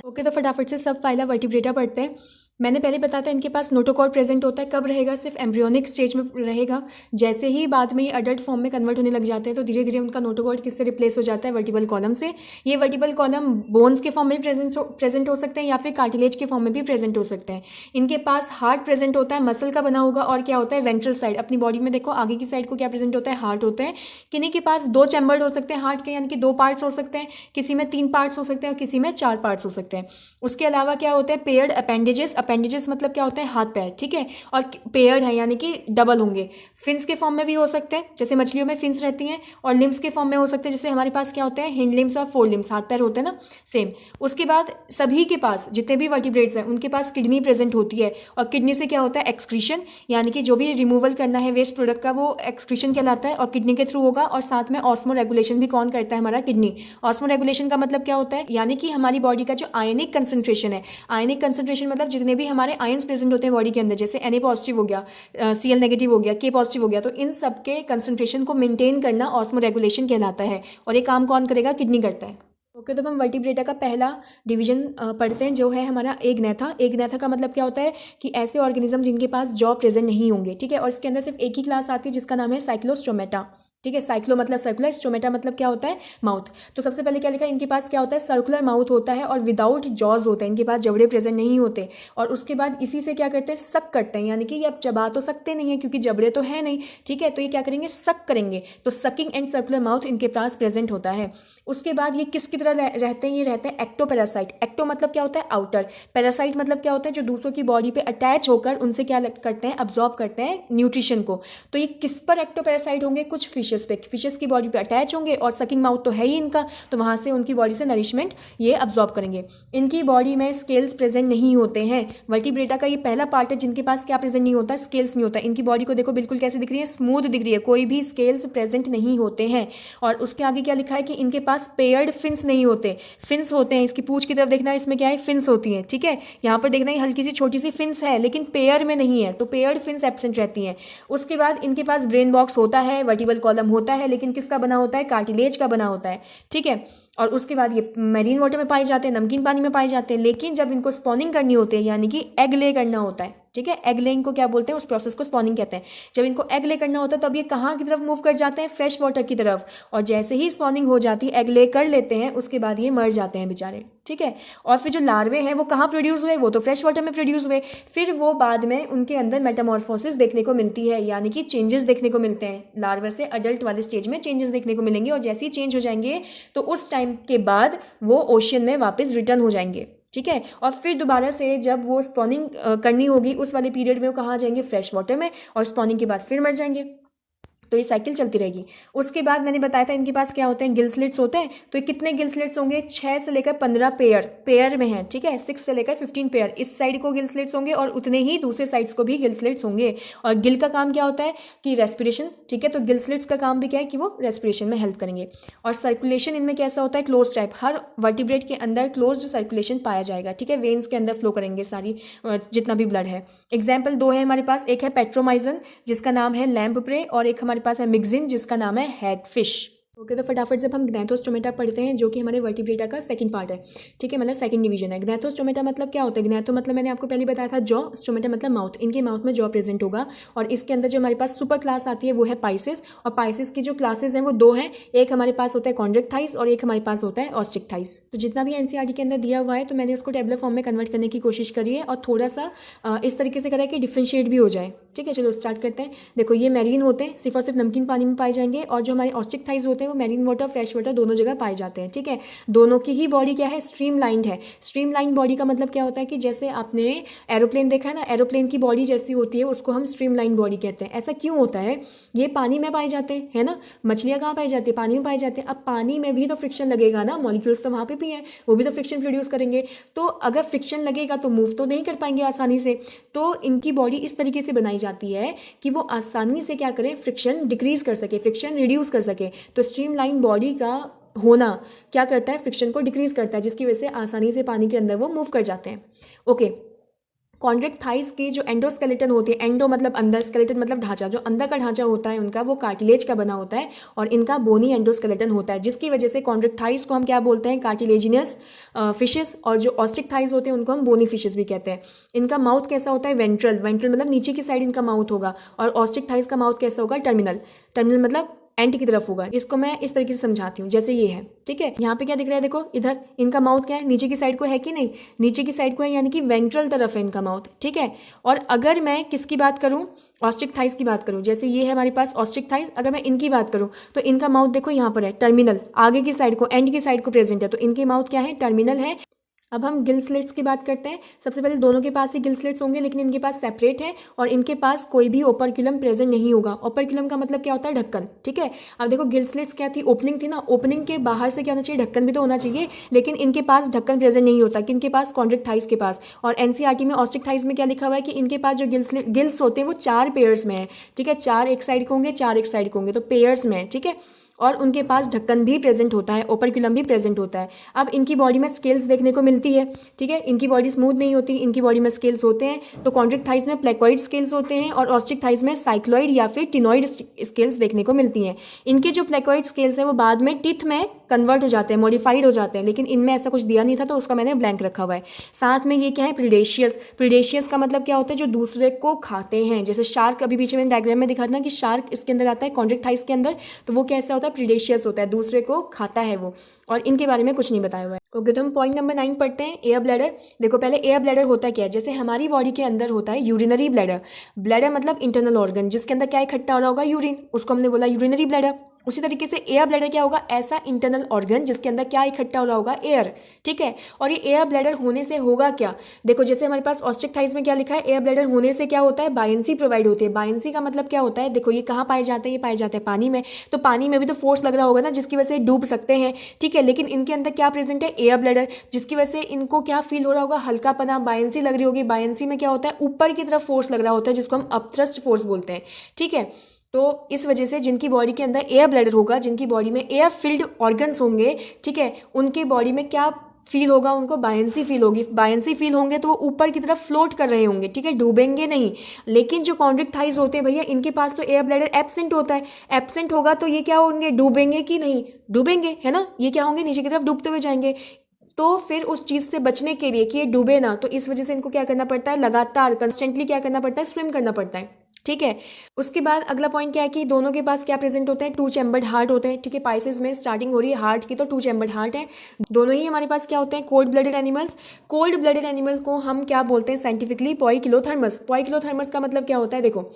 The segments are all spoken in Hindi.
ओके, तो फटाफट से सब फाइला वर्टिब्रेटा पढ़ते हैं। मैंने पहले बताया था इनके पास नोटोकॉर्ड प्रेजेंट होता है। कब रहेगा? सिर्फ एम्ब्रियोनिक स्टेज में रहेगा। जैसे ही बाद में ये अडल्ट फॉर्म में कन्वर्ट होने लग जाते हैं तो धीरे धीरे उनका नोटोकॉर्ड किससे रिप्लेस हो जाता है? वर्टिबल कॉलम से। ये वर्टिबल कॉलम बोन्स के फॉर्म में भी प्रेजेंट हो सकते हैं या फिर कार्टिलेज के फॉर्म में भी प्रेजेंट हो सकते हैं। इनके पास हार्ट प्रेजेंट होता है, मसल का बना होगा, और क्या होता है? Ventral side. अपनी बॉडी में देखो आगे की साइड को क्या प्रेजेंट होता है? हार्ट होते हैं। किन्हीं के पास 2 चैम्बर्ड हो सकते हैं हार्ट के, यानी कि 2 पार्ट्स हो सकते हैं। किसी में 3 पार्ट्स हो सकते हैं और किसी में 4 पार्ट्स हो सकते हैं। उसके अलावा क्या होता है? Paired appendages. अपेंडेजेस मतलब क्या होता है? हाथ पैर, ठीक है। और पेयर्ड है यानी कि डबल होंगे। फिन्स के फॉर्म में भी हो सकते हैं, जैसे मछलियों में फिन्स रहती हैं। और लिम्स के फॉर्म में हो सकते हैं, जैसे हमारे पास क्या होते हैं? हिंड लिम्स और फोर लिम्स, हाथ पैर होते हैं ना, सेम। उसके बाद सभी के पास जितने भी वर्टिब्रेट्स हैं उनके पास किडनी प्रेजेंट होती है। और किडनी से क्या होता है? एक्सक्रीशन, यानी कि जो भी रिमूवल करना है वेस्ट प्रोडक्ट का वो एक्सक्रीशन कहलाता है और किडनी के थ्रू होगा। और साथ में ऑस्मो रेगुलेशन भी कौन करता है? हमारा किडनी। ऑस्मो रेगुलेशन का मतलब क्या होता है? यानी कि हमारी बॉडी का जो आयनिक कंसंट्रेशन है, आयनिक कंसंट्रेशन मतलब जितने भी हमारे आयंस प्रेजेंट होते हैं बॉडी के अंदर, जैसे Na पॉजिटिव हो गया, Cl नेगेटिव हो गया, K पॉजिटिव हो गया, तो इन सब के कंसंट्रेशन को मेंटेन करना ऑस्मो रेगुलेशन कहलाता है। और ये काम कौन करेगा? किडनी करता है। ओके, तो हम वर्टिब्रेटा का पहला डिवीजन पढ़ते हैं जो है हमारा एग्नेथा। एग्नेथा का मतलब क्या होता है? कि ऐसे ऑर्गेनिज्म जिनके पास जॉ प्रेजेंट नहीं होंगे, ठीक है। और इसके अंदर सिर्फ एक ही क्लास आती है जिसका नाम है साइक्लोस्टोमेटा, ठीक है। साइक्लो मतलब सर्कुलर, स्टोमेटा मतलब क्या होता है? माउथ। तो सबसे पहले क्या लिखा है? इनके पास क्या होता है? सर्कुलर माउथ होता है और विदाउट जॉज होते हैं, इनके पास जबड़े प्रेजेंट नहीं होते। और उसके बाद इसी से क्या करते हैं? सक करते हैं, यानी कि ये अब चबा तो सकते नहीं है क्योंकि जबड़े तो है नहीं, ठीक है। तो ये क्या करेंगे? सक करेंगे। तो सकिंग एंड सर्कुलर माउथ इनके पास प्रेजेंट होता है। उसके बाद ये किसकी तरह रहते हैं? ये रहते हैं एक्टोपैरासाइट। एक्टो मतलब क्या होता है? आउटर। पैरासाइट मतलब क्या होता है? जो दूसरों की बॉडी पे अटैच होकर उनसे क्या करते हैं? अब्जॉर्ब करते हैं न्यूट्रिशन को। तो ये किस पर एक्टोपैरासाइट होंगे? कुछ फिशेस पे, फिशेस की बॉडी पे अटैच होंगे और सकिंग माउथ तो है ही इनका, तो वहाँ से उनकी बॉडी से नरिशमेंट ये अब्जॉर्ब करेंगे। इनकी बॉडी में स्केल्स प्रेजेंट नहीं होते हैं। वर्टिब्रेटा का ये पहला पार्ट है जिनके पास क्या प्रेजेंट नहीं होता? स्केल्स नहीं होता। इनकी बॉडी को देखो बिल्कुल कैसे दिख रही है? स्मूथ दिख रही है, कोई भी स्केल्स प्रेजेंट नहीं होते हैं। और उसके आगे क्या लिखा है? कि इनके पास पेयर्ड फिन्स नहीं होते। फिन्स होते हैं, इसकी पूंछ की तरफ देखना, इसमें क्या है? फिन्स होती हैं, ठीक है। यहाँ पर देखना, हल्की सी छोटी सी फिन्स है लेकिन पेयर में नहीं है, तो पेयर्ड फिन्स एब्सेंट रहती हैं। उसके बाद इनके पास ब्रेन बॉक्स होता है, वर्टिबल कॉलम होता है, लेकिन किसका बना होता है? कार्टिलेज का बना होता है, ठीक है। और उसके बाद ये मैरीन वाटर में पाए जाते हैं, नमकीन पानी में पाए जाते हैं। लेकिन जब इनको स्पॉनिंग करनी होती है, यानी कि एग ले करना होता है, ठीक है। एग लेइंग को क्या बोलते हैं? उस प्रोसेस को स्पॉनिंग कहते हैं। जब इनको एग ले करना होता है तब ये कहाँ की तरफ मूव कर जाते हैं? फ्रेश वाटर की तरफ। और जैसे ही स्पॉनिंग हो जाती है, एग ले कर लेते हैं, उसके बाद ये मर जाते हैं बेचारे, ठीक है। और फिर जो लार्वे हैं वो कहाँ प्रोड्यूस हुए? वो तो फ्रेश वाटर में प्रोड्यूस हुए। फिर वो बाद में उनके अंदर मेटामॉर्फोसिस देखने को मिलती है, यानी कि चेंजेस देखने को मिलते हैं। लार्वा से अडल्ट वाले स्टेज में चेंजेस देखने को मिलेंगे, और जैसे ही चेंज हो जाएंगे तो उस टाइम के बाद वो ओशियन में वापस रिटर्न हो जाएंगे, ठीक है। और फिर दोबारा से जब वो स्पॉनिंग करनी होगी उस वाले पीरियड में वो कहाँ जाएंगे? फ्रेश वाटर में। और स्पॉनिंग के बाद फिर मर जाएंगे। तो ये साइकिल चलती रहेगी। उसके बाद मैंने बताया था इनके पास क्या होते हैं? गिल स्लिट्स होते हैं। तो ये कितने गिल स्लिट्स होंगे? 6 से लेकर 15 पेयर में है, ठीक है। 6 से लेकर 15 पेयर इस साइड को गिल स्लिट्स होंगे और उतने ही दूसरे साइड्स को भी गिल स्लिट्स होंगे। और गिल का काम क्या होता है? कि रेस्पिरेशन, ठीक है। तो गिल स्लिट्स का काम भी क्या है? कि वो रेस्पिरेशन में हेल्प करेंगे। और सर्कुलेशन इनमें कैसा होता है? Close type. हर वर्टिब्रेट के अंदर क्लोज सर्कुलेशन पाया जाएगा, ठीक है। वेन्स के अंदर फ्लो करेंगे सारी जितना भी ब्लड है। एग्जाम्पल 2 है हमारे पास। एक है पेट्रोमाइजन जिसका नाम है लैम्प प्रे, और एक हमारे पास है मिक्सिन जिसका नाम है हैगफिश। ओके, तो फटाफट से हम ग्नैथोस्टोमेटा पढ़ते हैं जो कि हमारे वर्टिब्रेटा का सेकंड पार्ट है, ठीक है। मतलब सेकंड डिवीजन है। ग्नैथोस्टोमेटा मतलब क्या होता है? ग्नैथो मतलब मैंने आपको पहले बताया था जॉ, स्टोमेटा मतलब माउथ। इनके माउथ में जॉ प्रेजेंट होगा। और इसके अंदर जो हमारे पास सुपर क्लास आती है वो है पाइसिस। और पाइसिस की जो क्लासेस हैं वो 2 हैं। एक हमारे पास होता है कॉन्ड्रिक थाइस और एक हमारे पास होता है ऑस्ट्रिक थाइस। तो जितना भी एनसीईआरटी के अंदर दिया हुआ है तो मैंने उसको टेबलर फॉर्म में कन्वर्ट करने की कोशिश करी है और थोड़ा सा इस तरीके से करा है कि डिफ्रेंशिएट भी हो जाए, ठीक है। चलो स्टार्ट करते हैं। देखो ये मैरीन होते हैं, सिर्फ और सिर्फ नमकीन पानी में पाए जाएंगे। और जो हमारे ऑस्ट्रिक थाइस होते हैं वो मैरीन वाटर, फ्रेश वाटर दोनों जगह पाए जाते हैं, ठीक है। दोनों की ही बॉडी क्या है? स्ट्रीमलाइंड है। स्ट्रीमलाइन बॉडी का मतलब क्या होता है? कि जैसे आपने एरोप्लेन देखा है ना, एरोप्लेन की बॉडी जैसी होती है उसको हम स्ट्रीमलाइन बॉडी कहते हैं। ऐसा क्यों होता है? ये पानी में पाए जाते हैं, है ना। मछलियाँ कहाँ पाई जाती है? पानी में पाई जाती है। अब पानी में भी तो फ्रिक्शन लगेगा ना, मॉलिक्यूल्स तो वहाँ पे भी हैं, वो भी तो फ्रिक्शन प्रोड्यूस करेंगे। तो अगर फ्रिक्शन लगेगा तो मूव तो नहीं कर पाएंगे आसानी से। तो इनकी बॉडी इस तरीके से बनाई जाती है कि वो आसानी से क्या करें? फ्रिक्शन डिक्रीज कर सके, फ्रिक्शन रिड्यूस कर सके। तो स्ट्रीमलाइन बॉडी का होना क्या करता है? फ्रिक्शन को डिक्रीज करता है, जिसकी वजह से आसानी से पानी के अंदर वो मूव कर जाते हैं। ओके, कॉन्ड्रिक थाइस की जो एंडोस्केलेटन होती है, एंडो मतलब अंदर, स्केलेटन मतलब ढांचा, जो अंदर का ढांचा होता है उनका वो कार्टिलेज का बना होता है और इनका बोनी एंडोस्केलेटन होता है, जिसकी वजह से कॉन्ड्रिक थाइस को हम क्या बोलते हैं, कार्टिलेजिनियस फिशेस, और जो ऑस्टिक थाइस होते हैं उनको हम बोनी फिशेस भी कहते हैं। इनका माउथ कैसा होता है, वेंट्रल, वेंट्रल मतलब नीचे की साइड इनका माउथ होगा, और ऑस्टिक थाइस का माउथ कैसा होगा, टर्मिनल, टर्मिनल मतलब एंड की तरफ होगा। इसको मैं इस तरीके से समझाती हूँ, जैसे ये है, ठीक है। यहाँ पे क्या दिख रहा है, देखो इधर इनका माउथ क्या है, नीचे की साइड को है कि नहीं, नीचे की साइड को है, यानी कि वेंट्रल तरफ है इनका माउथ, ठीक है। और अगर मैं किसकी बात करूँ, ऑस्ट्रिक थाइस की बात करूँ, जैसे ये है हमारे पास ऑस्ट्रिक थाइस, अगर मैं इनकी बात करूँ तो इनका माउथ देखो यहाँ पर है, टर्मिनल, आगे की साइड को, एंड की साइड को प्रेजेंट है, तो इनके माउथ क्या है, टर्मिनल है। अब हम गिल स्लिट्स की बात करते हैं। सबसे पहले दोनों के पास ही गिल स्लिट्स होंगे, लेकिन इनके पास सेपरेट है, और इनके पास कोई भी ओपर्क्यूलम प्रेजेंट नहीं होगा। ओपर्क्यूलम का मतलब क्या होता है, ढक्कन, ठीक है। अब देखो गिल स्लिट्स क्या थी, ओपनिंग थी ना, ओपनिंग के बाहर से क्या होना चाहिए, ढक्कन भी तो होना चाहिए, लेकिन इनके पास ढक्कन प्रेजेंट नहीं होता, कि इनके पास कॉन्ड्रिक थाइस के पास। और एनसीईआरटी में ऑस्ट्रिक थाइस में क्या लिखा हुआ है कि इनके पास जो गिल्स होते हैं वो 4 पेयर्स में है, ठीक है, 4 एक साइड के होंगे, 4 एक साइड के होंगे, तो पेयर्स में है, ठीक है। और उनके पास ढक्कन भी प्रेजेंट होता है, ओपर्क्यूलम भी प्रेजेंट होता है। अब इनकी बॉडी में स्केल्स देखने को मिलती है, ठीक है, इनकी बॉडी स्मूथ नहीं होती, इनकी बॉडी में स्केल्स होते हैं। तो कॉन्ड्रिक थाइस में प्लेकॉइड स्केल्स होते हैं, और ऑस्ट्रिक थाइस में साइक्लॉइड या फिर टिनॉइड स्केल्स देखने को मिलती हैं। इनके जो प्लेकॉइड स्केल्स हैं वो बाद में टिथ में कन्वर्ट हो जाते हैं, मॉडिफाइड हो जाते हैं, लेकिन इनमें ऐसा कुछ दिया नहीं था तो उसका मैंने ब्लैंक रखा हुआ है। साथ में ये क्या है, प्रीडेशियस। प्रीडेशियस का मतलब क्या होता है, जो दूसरे को खाते हैं, जैसे शार्क, अभी पीछे मैंने डायग्राम में दिखा था कि शार्क इसके अंदर आता है, कॉन्ड्रिक थाइस के अंदर, तो वो कैसा होता है, प्रीडेशियस होता है, दूसरे को खाता है वो, और इनके बारे में कुछ नहीं बताया हुआ है। ओके, तो हम पॉइंट नंबर 9 पढ़ते हैं, एयर ब्लैडर। देखो पहले एयर ब्लैडर होता क्या है, जैसे हमारी बॉडी के अंदर होता है यूरिनरी ब्लैडर। ब्लैडर मतलब इंटरनल ऑर्गन, जिसके अंदर क्या इकट्ठा हो रहा होगा, यूरिन, उसको हमने बोला यूरिनरी ब्लैडर। उसी तरीके से एयर ब्लैडर क्या होगा, ऐसा इंटरनल ऑर्गन जिसके अंदर क्या इकट्ठा हो रहा होगा, एयर, ठीक है। और ये एयर ब्लैडर होने से होगा क्या, देखो जैसे हमारे पास ऑस्ट्रिक थाइस में क्या लिखा है, एयर ब्लैडर होने से क्या होता है, बायंसी प्रोवाइड होती है। बायंसी का मतलब क्या होता है, देखो ये कहाँ पाए जाते हैं, ये पाए जाते हैं पानी में, तो पानी में भी तो फोर्स लग रहा होगा ना, जिसकी वजह से डूब सकते हैं, ठीक है। लेकिन इनके अंदर क्या प्रेजेंट है, एयर ब्लैडर, जिसकी वजह से इनको क्या फील हो रहा होगा, हल्कापना, बायंसी लग रही होगी। बायंसी में क्या होता है, ऊपर की तरफ फोर्स लग रहा होता है, जिसको हम अपथ्रस्ट फोर्स बोलते हैं, ठीक है। तो इस वजह से जिनकी बॉडी के अंदर एयर ब्लैडर होगा, जिनकी बॉडी में एयर फिल्ड ऑर्गन्स होंगे, ठीक है, उनके बॉडी में क्या फील होगा, उनको बायंसी फील होगी। बायंसी फील होंगे तो वो ऊपर की तरफ फ्लोट कर रहे होंगे, ठीक है, डूबेंगे नहीं। लेकिन जो कॉन्ड्रिक थाइस होते हैं भैया, इनके पास तो एयर ब्लैडर एब्सेंट होता है। एब्सेंट होगा तो ये क्या होंगे, डूबेंगे कि नहीं, डूबेंगे, है ना, ये क्या होंगे, नीचे की तरफ डूबते हुए जाएंगे। तो फिर उस चीज़ से बचने के लिए कि ये डूबे ना, तो इस वजह से इनको क्या करना पड़ता है, लगातार कंस्टेंटली क्या करना पड़ता है, स्विम करना पड़ता है, ठीक है। उसके बाद अगला पॉइंट क्या है कि दोनों के पास क्या प्रेजेंट होते हैं, 2 चैम्बर्ड हार्ट होते हैं, ठीक है। पाइसेस में स्टार्टिंग हो रही है हार्ट की, तो 2 चैम्बर्ड हार्ट है। दोनों ही हमारे पास क्या होते हैं, cold blooded animals. Cold blooded animals को हम क्या बोलते हैं साइंटिफिकली, पोइकिलोथर्मस। पोइकिलोथर्मस का मतलब क्या होता है, देखो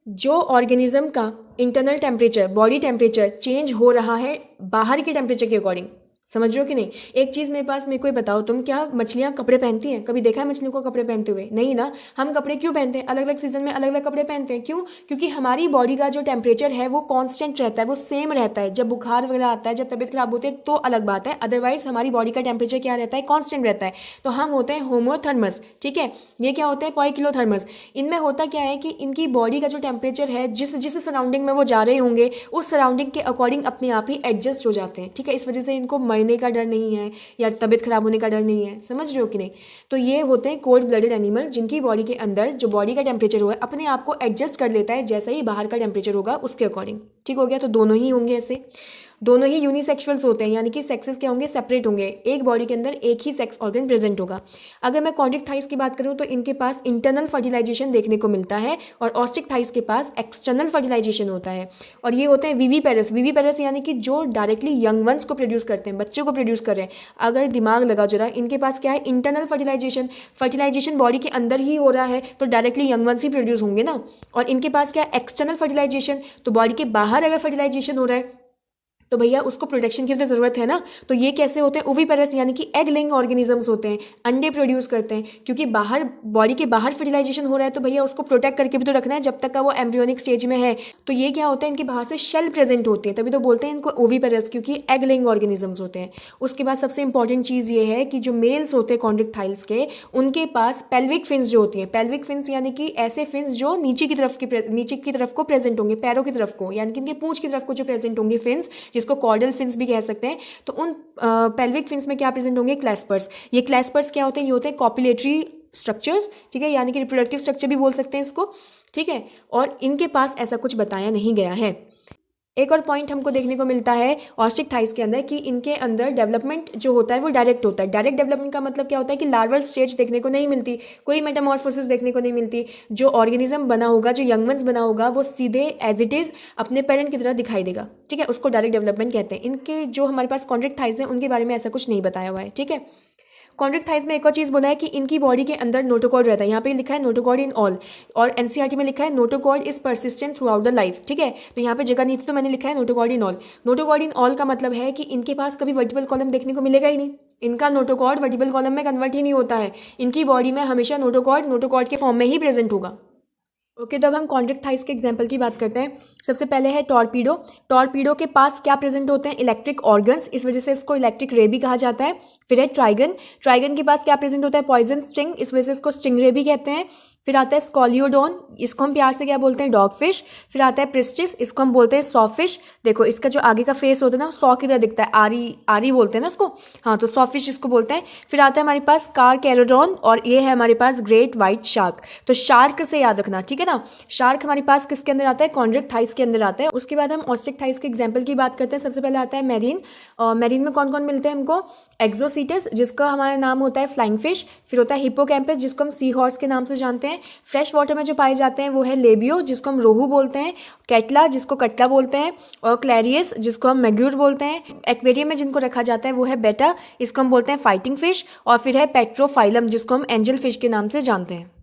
जो ऑर्गेनिज्म का internal temperature, body temperature change हो रहा है बाहर के टेम्परेचर के अकॉर्डिंग, समझ रहे हो कि नहीं। एक चीज़ मेरे को बताओ, तुम क्या मछलियाँ कपड़े पहनती हैं, कभी देखा है मछलियों को कपड़े पहनते हुए, नहीं ना। हम कपड़े क्यों पहनते हैं, अलग अलग सीजन में अलग अलग कपड़े पहनते हैं, क्यों, क्योंकि हमारी बॉडी का जो टेम्परेचर है वो कांस्टेंट रहता है, वो सेम रहता है। जब बुखार वगैरह आता है, जब तबीयत खराब होती है तो अलग बात है, अदरवाइज हमारी बॉडी का टेम्परेचर क्या रहता है, कांस्टेंट रहता है। तो हम होते हैं होमोथर्मस, ठीक है। ये क्या होते हैं, पोइकिलोथर्मस। इनमें होता क्या है कि इनकी बॉडी का जो टेम्परेचर है, जिस जिस सराउंडिंग में वो जा रहे होंगे, उस सराउंडिंग के अकॉर्डिंग अपने आप ही एडजस्ट हो जाते हैं, ठीक है। इस वजह से इनको मरने का डर नहीं है या तबीयत खराब होने का डर नहीं है, समझ रहे हो कि नहीं। तो ये होते हैं कोल्ड ब्लडेड एनिमल, जिनकी बॉडी के अंदर जो बॉडी का टेम्परेचर हुआ है अपने आप को एडजस्ट कर लेता है जैसा ही बाहर का टेम्परेचर होगा उसके अकॉर्डिंग, ठीक हो गया। तो दोनों ही होंगे ऐसे, दोनों ही यूनिसेक्सुअल्स होते हैं, यानी कि सेक्सेस क्या होंगे, सेपरेट होंगे। एक बॉडी के अंदर एक ही सेक्स ऑर्गन प्रेजेंट होगा। अगर मैं कॉन्ड्रिक थाइस की बात करूं तो इनके पास इंटरनल फर्टिलाइजेशन देखने को मिलता है, और ऑस्ट्रिक थाइस के पास एक्सटर्नल फर्टिलाइजेशन होता है। और ये होते हैं विवीपेरस। विवीपेरस यानी कि जो डायरेक्टली यंग वंस को प्रोड्यूस करते हैं, बच्चे को प्रोड्यूस कर रहे हैं। अगर दिमाग लगा जरा, इनके पास क्या है, इंटरनल फर्टिलाइजेशन, फर्टिलाइजेशन बॉडी के अंदर ही हो रहा है, तो डायरेक्टली यंग वंस ही प्रोड्यूस होंगे ना। और इनके पास क्या है, एक्सटर्नल फर्टिलाइजेशन, तो बॉडी के बाहर अगर फर्टिलाइजेशन हो रहा है तो भैया उसको प्रोटेक्शन की भी तो ज़रूरत है ना। तो ये कैसे होते हैं, ओविपेरस, यानी कि एग लेइंग ऑर्गेनिजम्स होते हैं, अंडे प्रोड्यूस करते हैं। क्योंकि बाहर बॉडी के बाहर फर्टिलाइजेशन हो रहा है तो भैया उसको प्रोटेक्ट करके भी तो रखना है जब तक का वो एम्ब्रियोनिक स्टेज में है। तो ये क्या होता है, इनके बाहर से शेल प्रेजेंट होती है, तभी तो बोलते हैं इनको ओविपेरस, क्योंकि एग लेइंग ऑर्गेनिजम्स होते हैं। उसके बाद सबसे इंपॉर्टेंट चीज़ ये है कि जो मेल्स होते हैं कॉन्ड्रिक थाइल्स के, उनके पास पेल्विक फिन्स जो होती हैं, पेल्विक फिन्स यानी कि ऐसे फिन्स जो नीचे की तरफ को प्रेजेंट होंगे, पैरों की तरफ को, यानी कि इनके पूंछ की तरफ को जो प्रेजेंट होंगे फिन्स, जिसको कॉर्डल फिन्स भी कह सकते हैं। तो उन पेल्विक फिन्स में क्या प्रेजेंट होंगे, क्लैस्पर्स। ये क्लैस्पर्स क्या होते हैं, ये होते हैं कॉपुलेटरी स्ट्रक्चर्स, ठीक है, यानी कि रिप्रोडक्टिव स्ट्रक्चर भी बोल सकते हैं इसको, ठीक है। और इनके पास ऐसा कुछ बताया नहीं गया है। एक और पॉइंट हमको देखने को मिलता है ऑस्ट्रिच थाइस के अंदर कि इनके अंदर डेवलपमेंट जो होता है वो डायरेक्ट होता है। डायरेक्ट डेवलपमेंट का मतलब क्या होता है कि लार्वल स्टेज देखने को नहीं मिलती, कोई मेटामॉर्फोसिस देखने को नहीं मिलती। जो ऑर्गेनिज्म बना होगा, जो यंगमन्स बना होगा, वो सीधे एज इट इज़ अपने पेरेंट की तरह दिखाई देगा, ठीक है, उसको डायरेक्ट डेवलपमेंट कहते हैं। इनके जो हमारे पास कॉन्ड्रिक थाइस हैं उनके बारे में ऐसा कुछ नहीं बताया हुआ है, ठीक है। कॉन्ड्रिक थाइस में एक और चीज़ बोला है कि इनकी बॉडी के अंदर नोटोकॉर्ड रहता है। यहाँ पे लिखा है नोटोकॉर्ड इन ऑल, और एनसीईआरटी में लिखा है notochord is persistent through out the life, ठीक है। तो यहाँ पे जगह नहीं थी तो मैंने लिखा है notochord in all. Notochord in all का मतलब है कि इनके पास कभी वर्टिबल कॉलम देखने को मिलेगा ही नहीं। इनका नोटोकॉर्ड वर्टिबल कॉलम में कन्वर्ट ही नहीं होता है। इनकी बॉडी में हमेशा नोटोकॉर्ड के फॉर्म में ही प्रेजेंट होगा। ओके, तो अब हम कॉन्ड्रिक थाइस के एग्जाम्पल की बात करते हैं। सबसे पहले है टॉर्पीडो। टॉर्पीडो के पास क्या प्रेजेंट होते हैं? इलेक्ट्रिक ऑर्गन्स, इस वजह से इसको इलेक्ट्रिक रे भी कहा जाता है। फिर है ट्राइगन। ट्राइगन के पास क्या प्रेजेंट होता है? पॉइजन स्टिंग, इस वजह से इसको स्टिंग रे भी कहते हैं। फिर आता है स्कॉलियोडोन, इसको हम प्यार से क्या बोलते हैं? Dog fish. फिर आता है प्रिस्टिस, इसको हम बोलते हैं सॉ फिश। देखो इसका जो आगे का फेस होता है ना, सॉ की तरह दिखता है, आरी आरी बोलते हैं ना उसको, हाँ, तो सॉ फिश इसको बोलते हैं। फिर आता है हमारे पास कारकैरोडोन, और ये है हमारे पास ग्रेट वाइट शार्क। तो शार्क से याद रखना, ठीक है ना। शार्क हमारे पास किसके अंदर आता है? कॉन्ड्रिक थाइस के अंदर आता है। उसके बाद हम ऑस्ट्रिच थाइस के एग्जाम्पल की बात करते हैं। सबसे पहले आता है मैरीन। मैरीन में कौन कौन मिलते हैं हमको? एक्सोसीटस, जिसका हमारा नाम होता है फ्लाइंग फिश। फिर होता है हिप्पोकैम्पस, जिसको हम सी हॉर्स के नाम से जानते हैं। फ्रेश वाटर में जो पाए जाते हैं वो है लेबियो, जिसको हम रोहू बोलते हैं। कैटला, जिसको कटला बोलते हैं। और क्लैरियस, जिसको हम मैग्यूर बोलते हैं। एक्वेरियम में जिनको रखा जाता है वो है बेटा, इसको हम बोलते हैं फाइटिंग फिश। और फिर है पेट्रोफाइलम, जिसको हम एंजल फिश के नाम से जानते हैं।